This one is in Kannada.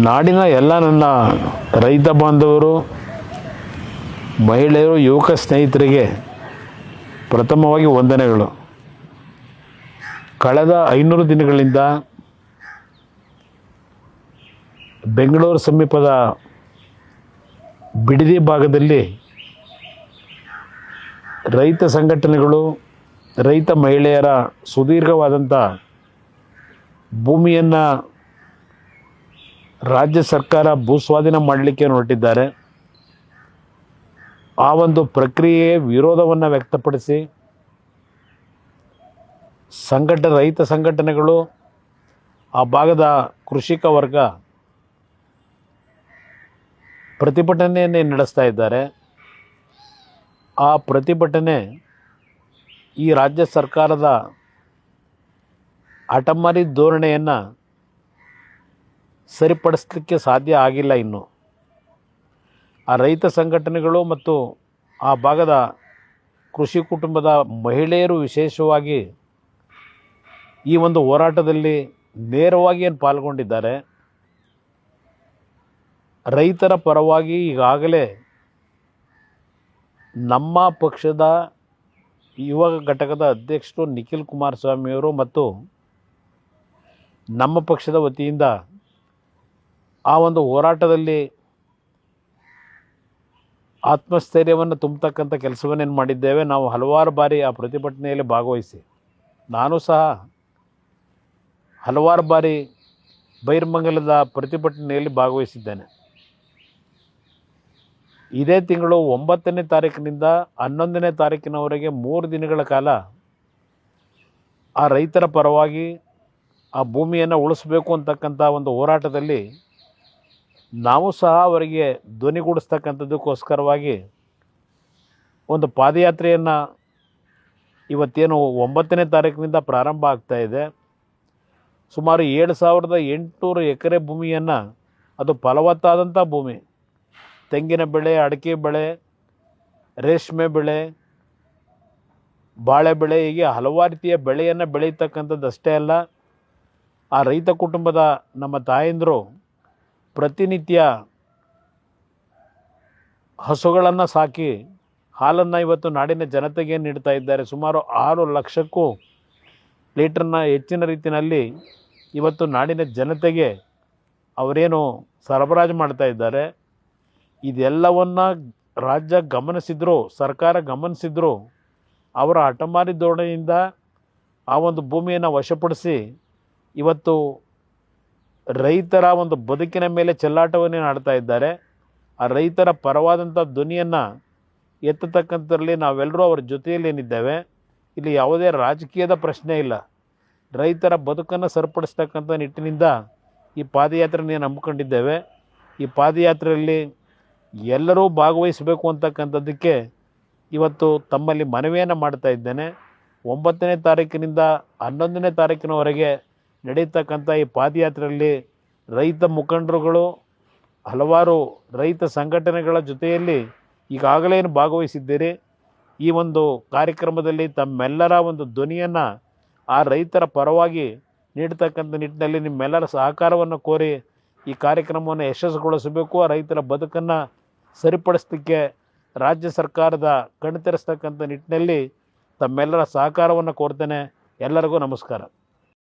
ನಾಡಿನ ಎಲ್ಲ ನನ್ನ ರೈತ ಬಾಂಧವರು, ಮಹಿಳೆಯರು, ಯುವಕ ಸ್ನೇಹಿತರಿಗೆ ಪ್ರಥಮವಾಗಿ ವಂದನೆಗಳು. ಕಳೆದ 500 ದಿನಗಳಿಂದ ಬೆಂಗಳೂರು ಸಮೀಪದ ಬಿಡದಿ ಭಾಗದಲ್ಲಿ ರೈತ ಸಂಘಟನೆಗಳು, ರೈತ ಮಹಿಳೆಯರ ಸುದೀರ್ಘವಾದಂಥ ಭೂಮಿಯನ್ನು ರಾಜ್ಯ ಸರ್ಕಾರ ಭೂಸ್ವಾಧೀನ ಮಾಡಲಿಕ್ಕೆ ಹೊರಟಿದ್ದಾರೆ. ಆ ಒಂದು ಪ್ರಕ್ರಿಯೆಗೆ ವಿರೋಧವನ್ನು ವ್ಯಕ್ತಪಡಿಸಿ ರೈತ ಸಂಘಟನೆಗಳು, ಆ ಭಾಗದ ಕೃಷಿಕ ವರ್ಗ ಪ್ರತಿಭಟನೆಯನ್ನೇ ನಡೆಸ್ತಾ ಇದ್ದಾರೆ. ಆ ಪ್ರತಿಭಟನೆ ಈ ರಾಜ್ಯ ಸರ್ಕಾರದ ಹಠಮಾರಿ ಧೋರಣೆಯನ್ನು ಸರಿಪಡಿಸಲಿಕ್ಕೆ ಸಾಧ್ಯ ಆಗಿಲ್ಲ. ಇನ್ನು ಆ ರೈತ ಸಂಘಟನೆಗಳು ಮತ್ತು ಆ ಭಾಗದ ಕೃಷಿ ಕುಟುಂಬದ ಮಹಿಳೆಯರು ವಿಶೇಷವಾಗಿ ಈ ಒಂದು ಹೋರಾಟದಲ್ಲಿ ನೇರವಾಗಿ ಪಾಲ್ಗೊಂಡಿದ್ದಾರೆ. ರೈತರ ಪರವಾಗಿ ಈಗಾಗಲೇ ನಮ್ಮ ಪಕ್ಷದ ಯುವ ಘಟಕದ ಅಧ್ಯಕ್ಷರು ನಿಖಿಲ್ ಕುಮಾರಸ್ವಾಮಿಯವರು ಮತ್ತು ನಮ್ಮ ಪಕ್ಷದ ವತಿಯಿಂದ ಆ ಒಂದು ಹೋರಾಟದಲ್ಲಿ ಆತ್ಮಸ್ಥೈರ್ಯವನ್ನು ತುಂಬತಕ್ಕಂಥ ಕೆಲಸವನ್ನೇನು ಮಾಡಿದ್ದೇವೆ. ನಾವು ಹಲವಾರು ಬಾರಿ ಆ ಪ್ರತಿಭಟನೆಯಲ್ಲಿ ಭಾಗವಹಿಸಿ, ನಾನು ಸಹ ಹಲವಾರು ಬಾರಿ ಬೈರಮಂಗಲದ ಪ್ರತಿಭಟನೆಯಲ್ಲಿ ಭಾಗವಹಿಸಿದ್ದೇನೆ. ಇದೇ ತಿಂಗಳು 9ನೇ ತಾರೀಕಿನಿಂದ 11ನೇ ತಾರೀಕಿನವರೆಗೆ 3 ದಿನಗಳ ಕಾಲ ಆ ರೈತರ ಪರವಾಗಿ ಆ ಭೂಮಿಯನ್ನು ಉಳಿಸಬೇಕು ಅಂತಕ್ಕಂಥ ಒಂದು ಹೋರಾಟದಲ್ಲಿ ನಾವು ಸಹ ಅವರಿಗೆ ಧ್ವನಿಗೂಡಿಸ್ತಕ್ಕಂಥದ್ದಕ್ಕೋಸ್ಕರವಾಗಿ ಒಂದು ಪಾದಯಾತ್ರೆಯನ್ನು ಇವತ್ತೇನು 9ನೇ ತಾರೀಕಿನಿಂದ ಪ್ರಾರಂಭ ಆಗ್ತಾಯಿದೆ. ಸುಮಾರು 7,800 ಎಕರೆ ಭೂಮಿಯನ್ನು, ಅದು ಫಲವತ್ತಾದಂಥ ಭೂಮಿ, ತೆಂಗಿನ ಬೆಳೆ, ಅಡಿಕೆ ಬೆಳೆ, ರೇಷ್ಮೆ ಬೆಳೆ, ಬಾಳೆ ಬೆಳೆ, ಹೀಗೆ ಹಲವಾರು ರೀತಿಯ ಬೆಳೆಯನ್ನು ಬೆಳೀತಕ್ಕಂಥದ್ದು ಅಷ್ಟೇ ಅಲ್ಲ, ಆ ರೈತ ಕುಟುಂಬದ ನಮ್ಮ ತಾಯಂದಿರು ಪ್ರತಿನಿತ್ಯ ಹಸುಗಳನ್ನು ಸಾಕಿ ಹಾಲನ್ನು ಇವತ್ತು ನಾಡಿನ ಜನತೆಗೆ ನೀಡ್ತಾ ಇದ್ದಾರೆ. ಸುಮಾರು 6 ಲಕ್ಷಕ್ಕೂ ಲೀಟ್ರನ್ನ ಹೆಚ್ಚಿನ ರೀತಿಯಲ್ಲಿ ಇವತ್ತು ನಾಡಿನ ಜನತೆಗೆ ಅವರೇನು ಸರಬರಾಜು ಮಾಡ್ತಾ ಇದ್ದಾರೆ. ಇದೆಲ್ಲವನ್ನು ರಾಜ್ಯ ಗಮನಿಸಿದ್ರು, ಸರ್ಕಾರ ಗಮನಿಸಿದ್ರು, ಅವರ ಹಠಮಾರಿ ಧೋರಣೆಯಿಂದ ಆ ಒಂದು ಭೂಮಿಯನ್ನು ವಶಪಡಿಸಿ ಇವತ್ತು ರೈತರ ಒಂದು ಬದುಕಿನ ಮೇಲೆ ಚೆಲ್ಲಾಟವನ್ನೇ ಆಡ್ತಾ ಇದ್ದಾರೆ. ಆ ರೈತರ ಪರವಾದಂಥ ಧ್ವನಿಯನ್ನು ಎತ್ತತಕ್ಕಂಥದ್ರಲ್ಲಿ ನಾವೆಲ್ಲರೂ ಅವರ ಜೊತೆಯಲ್ಲಿ ಏನಿದ್ದೇವೆ. ಇಲ್ಲಿ ಯಾವುದೇ ರಾಜಕೀಯದ ಪ್ರಶ್ನೆ ಇಲ್ಲ. ರೈತರ ಬದುಕನ್ನು ಸರಿಪಡಿಸ್ತಕ್ಕಂಥ ನಿಟ್ಟಿನಿಂದ ಈ ಪಾದಯಾತ್ರೆಯನ್ನು ನಂಬಿಕೊಂಡಿದ್ದೇವೆ. ಈ ಪಾದಯಾತ್ರೆಯಲ್ಲಿ ಎಲ್ಲರೂ ಭಾಗವಹಿಸಬೇಕು ಅಂತಕ್ಕಂಥದ್ದಕ್ಕೆ ಇವತ್ತು ತಮ್ಮಲ್ಲಿ ಮನವಿಯನ್ನು ಮಾಡ್ತಾ ಇದ್ದೇನೆ. 9ನೇ ತಾರೀಕಿನಿಂದ 11ನೇ ತಾರೀಕಿನವರೆಗೆ ನಡೆಯತಕ್ಕಂಥ ಈ ಪಾದಯಾತ್ರೆಯಲ್ಲಿ ರೈತ ಮುಖಂಡರುಗಳು, ಹಲವಾರು ರೈತ ಸಂಘಟನೆಗಳ ಜೊತೆಯಲ್ಲಿ ಈಗಾಗಲೇ ಭಾಗವಹಿಸಿದ್ದೀರಿ. ಈ ಒಂದು ಕಾರ್ಯಕ್ರಮದಲ್ಲಿ ತಮ್ಮೆಲ್ಲರ ಒಂದು ಧ್ವನಿಯನ್ನು ಆ ರೈತರ ಪರವಾಗಿ ನೀಡ್ತಕ್ಕಂಥ ನಿಟ್ಟಿನಲ್ಲಿ ನಿಮ್ಮೆಲ್ಲರ ಸಹಕಾರವನ್ನು ಕೋರಿ ಈ ಕಾರ್ಯಕ್ರಮವನ್ನು ಯಶಸ್ಸುಗೊಳಿಸಬೇಕು. ಆ ರೈತರ ಬದುಕನ್ನು ಸರಿಪಡಿಸಲಿಕ್ಕೆ ರಾಜ್ಯ ಸರ್ಕಾರದ ಕಣ್ತೆರೆಸ್ತಕ್ಕಂಥ ನಿಟ್ಟಿನಲ್ಲಿ ತಮ್ಮೆಲ್ಲರ ಸಹಕಾರವನ್ನು ಕೋರ್ತೇನೆ. ಎಲ್ಲರಿಗೂ ನಮಸ್ಕಾರ.